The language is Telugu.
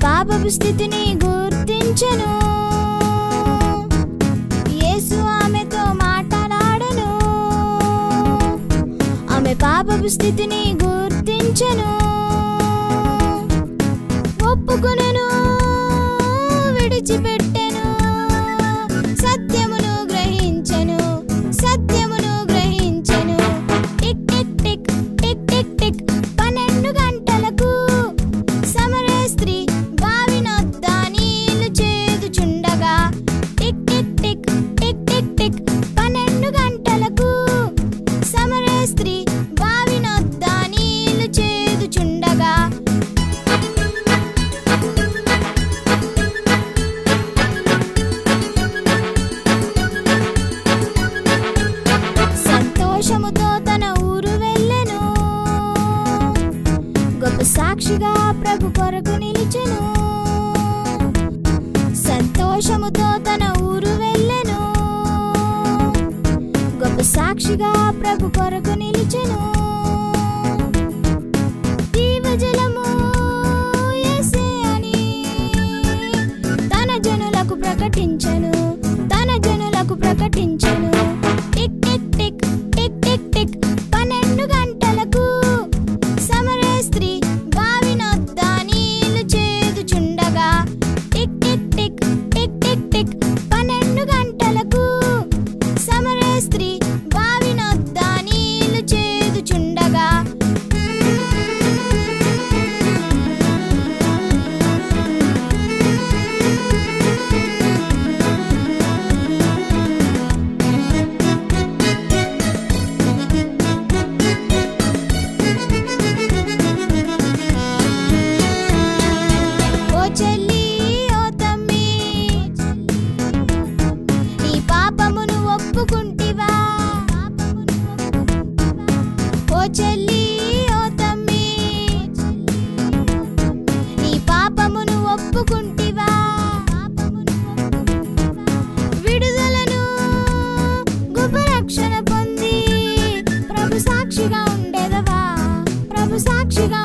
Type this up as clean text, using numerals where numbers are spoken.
పాపపు స్థితిని గుర్తించెను. యేసు ఆమెతో మాట్లాడెను. ఆమె పాపపు స్థితిని గుర్తించెను. ఒప్పుకొనెను, విడిచిపెట్టెను, సత్యమును గ్రహించెను, సత్యమును గ్రహించెను. Tick tick tick tick tick tick 12 గంటలకు సమరయ స్త్రీ బావి నొద్ద నీళ్లు చేదుచుండగా. Tick tick tick tick tick tick 12 గంటలకు సమరయ స్త్రీ బావి నొద్ద నీళ్లు చేదుచుండగా. సంతోషముతో తన ఊరు వెళ్ళెను. గొప్ప సాక్షిగా ప్రభు కొరకు నిలిచెను. సంతోషముతో తన ఊరు వెళ్ళెను. గొప్ప సాక్షిగా ప్రభు కొరకు నిలిచెను. జీవజలము యేసే అని తన జనులకు ప్రకటించెను, తన జనులకు ప్రకటించెను. Tick tick tick tick tick tick 12 గంటలకు సమరయ స్త్రీ బావి నొద్ద నీళ్లు చేదుచుండగా. Tick tick tick tick tick tick 12 గంటలకు సమరయ స్త్రీ బావి నొద్ద నీళ్లు చేదుచుండగా. ఓ చెల్లి, ఓ తమ్మి, నీ పాపమును ఒప్పుకుంటివా? ఓ చెల్లి, ఓ తమ్మి, నీ పాపమును ఒప్పుకుంటివా? విడుదలను గొప్ప రక్షణ పొంది ప్రభు సాక్షిగా ఉండెదవా? ప్రభు సాక్షిగా